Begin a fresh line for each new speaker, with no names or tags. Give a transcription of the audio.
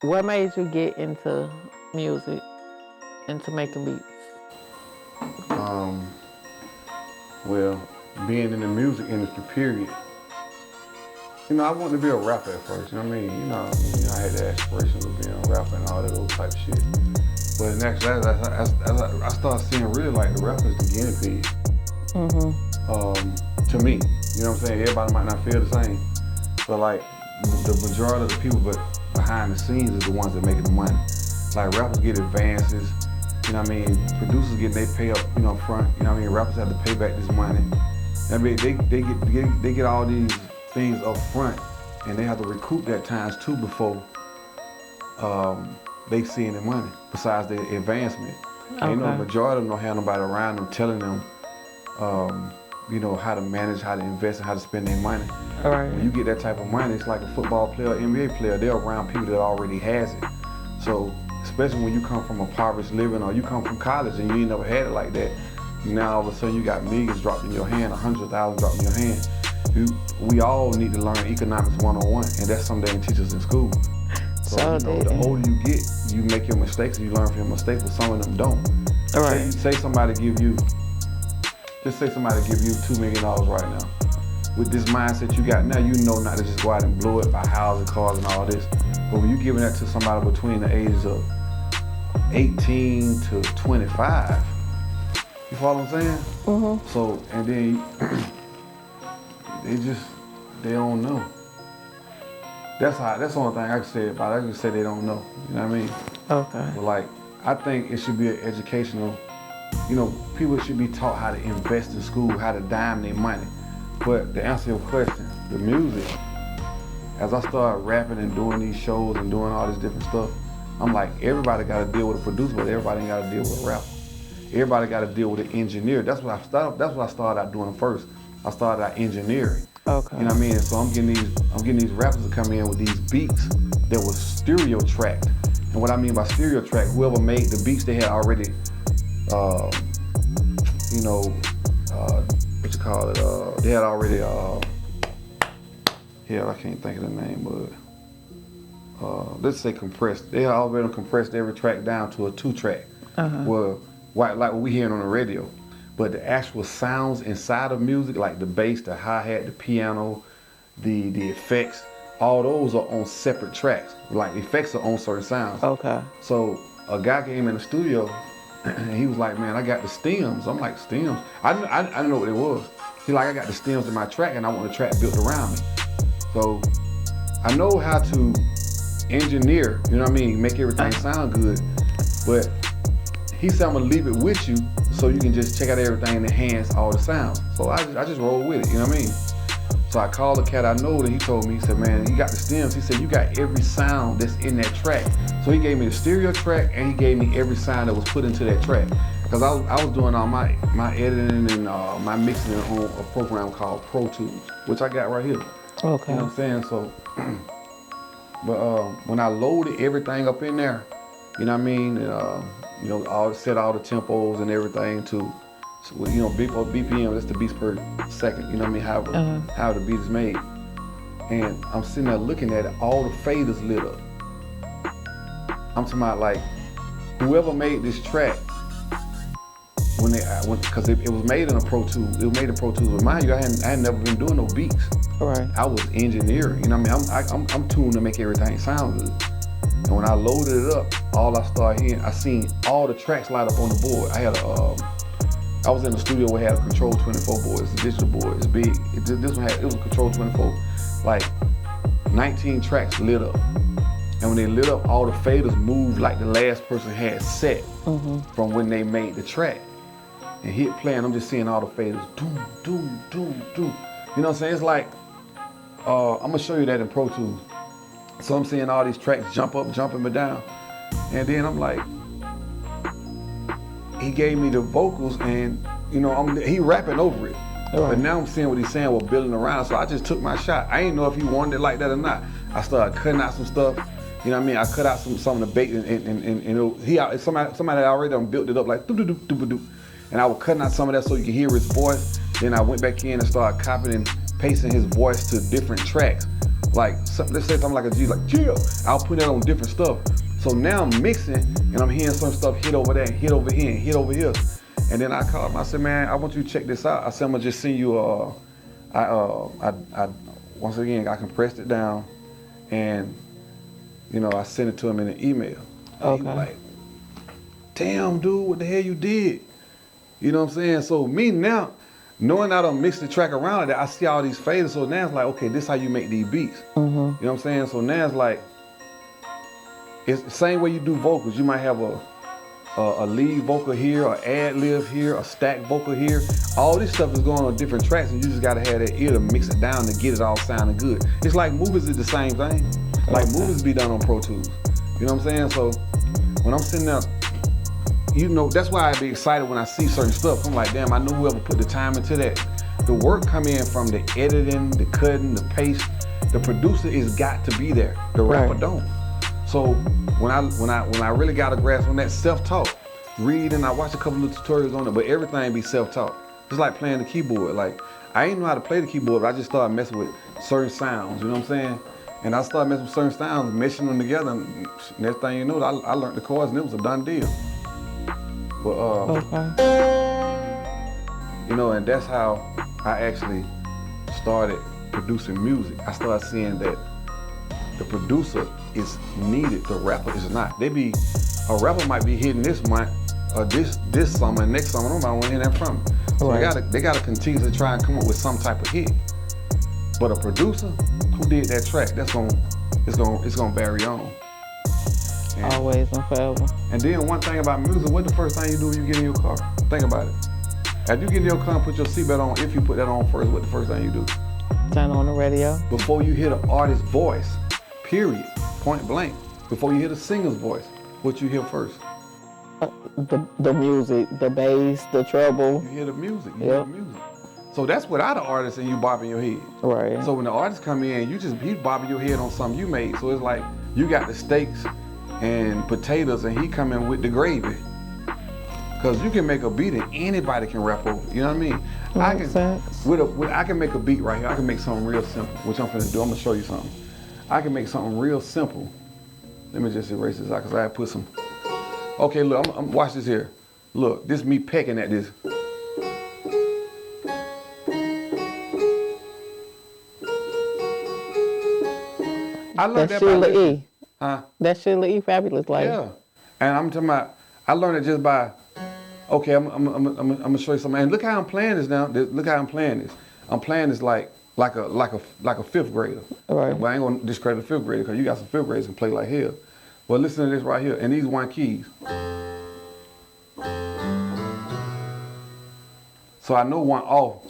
What made you get into music, into making beats?
Well, being in the music industry, period. I wanted to be a rapper at first, you know what I mean? I had the aspirations of being a rapper and all that old type shit. But in actuality, I started seeing really like the rappers the guinea pig. To me, you know what I'm saying? Everybody might not feel the same, but like the majority of the people but behind the scenes is the ones that making the money. Like rappers get advances, you know what I mean? Producers get they pay up, front, you know what I mean? Rappers have to pay back this money. I mean, they get all these things up front and they have to recoup that times two before they see any money, besides the advancement. Okay. And the majority of them don't have nobody around them telling them how to manage, how to invest, and how to spend their money.
All right.
When you get that type of money, it's like a football player, NBA player, they're around people that already has it. So, especially when you come from a impoverished living or you come from college and you ain't never had it like that, now all of a sudden you got millions dropped in your hand, 100,000 dropped in your hand. We all need to learn economics 101, and that's something they didn't teach us in school. So the older you get, you make your mistakes and you learn from your mistakes, but some of them don't.
All right.
Say somebody give you $2 million right now. With this mindset you got now, you know not to just go out and blow it by houses, cars, and all this. But when you're giving that to somebody between the ages of 18 to 25, you follow what I'm saying? Mm-hmm. So, and then they don't know. That's the only thing I can say about it. I can say they don't know. You know what I mean?
Okay.
But like, I think it should be an educational, people should be taught how to invest in school, how to dime their money. But to answer your question, the music, as I started rapping and doing these shows and doing all this different stuff, I'm like, everybody got to deal with a producer, but everybody ain't got to deal with a rapper. Everybody got to deal with an engineer. That's what I started out doing first. I started out engineering.
Okay.
You know what I mean? So I'm getting these rappers to come in with these beats that was stereo tracked. And what I mean by stereo track, whoever made the beats, they had already, they had already, I can't think of the name, but let's say compressed. They had already compressed every track down to a 2-track. Well, like what we hearing on the radio. But the actual sounds inside of music, like the bass, the hi-hat, the piano, the effects, all those are on separate tracks. Like the effects are on certain sounds.
Okay.
So a guy came in the studio and he was like, man, I got the stems. I'm like, stems? I didn't know what it was. He's like, I got the stems in my track and I want the track built around me. So I know how to engineer, you know what I mean, make everything sound good. But he said, I'm gonna leave it with you so you can just check out everything and enhance all the sounds. So I just roll with it, you know what I mean? So I called the cat I know and he told me, he said, man, you got the stems. He said, you got every sound that's in that track. So he gave me the stereo track and he gave me every sound that was put into that track. Because I was doing all my editing and my mixing on a program called Pro Tools, which I got right here.
Okay.
You know what I'm saying? So, but when I loaded everything up in there, you know what I mean? Set all the tempos and everything to, BPM, that's the beats per second, you know what I mean? How the beat is made. And I'm sitting there looking at it, all the faders lit up. I'm talking about like, whoever made this track, because it was made in a Pro Tools, but mind you, I had never been doing no beats.
Right.
I was engineering, you know what I mean? I'm tuned to make everything sound good. And when I loaded it up, all I started hearing, I seen all the tracks light up on the board. I was in the studio where I had a Control 24 board. It's a digital board, it's big. It was a Control 24. Like 19 tracks lit up. And when they lit up, all the faders moved like the last person had set from when they made the track. And hit play, and I'm just seeing all the faders, doom, doom, doom, doom. You know what I'm saying? It's like, I'm gonna show you that in Pro Tools. So I'm seeing all these tracks jump up, jumping me down. And then I'm like, he gave me the vocals and, he rapping over it. Right. But now I'm seeing what he's saying while building around. So I just took my shot. I didn't know if he wanted it like that or not. I started cutting out some stuff. You know what I mean? I cut out some of the bait and somebody already done built it up like doo-doo-doo-doo-doo. And I was cutting out some of that so you could hear his voice. Then I went back in and started copying and pasting his voice to different tracks. Like, let's say something like a G, like, chill. I'll put that on different stuff. So now I'm mixing, and I'm hearing some stuff hit over there, and hit over here, and hit over here. And then I called him, I said, man, I want you to check this out. I said, I'm gonna just send you, once again, I compressed it down, and, you know, I sent it to him in an email. And he was like, damn, dude, what the hell you did? You know what I'm saying? So me now, knowing I done mixed the track around it, I see all these faders, so now it's like, okay, this is how you make these beats. You know what I'm saying? So now it's like, it's the same way you do vocals. You might have a lead vocal here, an ad lib here, a stack vocal here. All this stuff is going on different tracks, and you just gotta have that ear to mix it down to get it all sounding good. It's like movies is the same thing. Like movies be done on Pro Tools. You know what I'm saying? So when I'm sitting there, you know, that's why I be excited when I see certain stuff. I'm like, damn, I know whoever put the time into that. The work come in from the editing, the cutting, the paste. The producer is got to be there. The rapper don't. So when I really got a grasp on that self-taught, reading, I watched a couple of tutorials on it, but everything be self-taught. It's like playing the keyboard. Like, I ain't know how to play the keyboard, but I just started messing with certain sounds, you know what I'm saying? And I started messing with certain sounds, meshing them together, and next thing you know, I learned the chords, and it was a done deal. But, you know, and that's how I actually started producing music. I started seeing that the producer is needed, the rapper is not. A rapper might be hitting this month, or this summer, and next summer, nobody want to hear that from me. So they gotta continue to try and come up with some type of hit. But a producer who did that track, it's gonna vary on. And
always and forever.
And then one thing about music, what's the first thing you do when you get in your car? Think about it. After you get in your car and put your seatbelt on, if you put that on first, what's the first thing you do?
Turn on the radio.
Before you hear the artist's voice, period, point blank. Before you hear the singer's voice, what you hear first?
The music, the bass, the treble.
You hear the music, hear the music. So that's without the artist and you bobbing your head. Right. So when the artist come in, he's bobbing your head on something you made. So it's like, you got the steaks and potatoes, and he come in with the gravy. Cause you can make a beat and anybody can rap over. You know what I mean? I can make a beat right here. I can make something real simple, which I'm finna do. I'm gonna show you something. I can make something real simple. Let me just erase this out, cause I put some. Okay, look, watch this here. Look, this is me pecking at this. I learned that
Sheila
by
E.
Huh?
That Sheila E. Fabulous, like.
Yeah, and I'm talking about. I learned it just by. Okay, I'm gonna show you something. And look how I'm playing this now. Look how I'm playing this. I'm playing this like a fifth grader. Right. But I ain't gonna discredit a fifth grader because you got some fifth graders who can play like hell. But listen to this right here, and these one keys. So I know one off.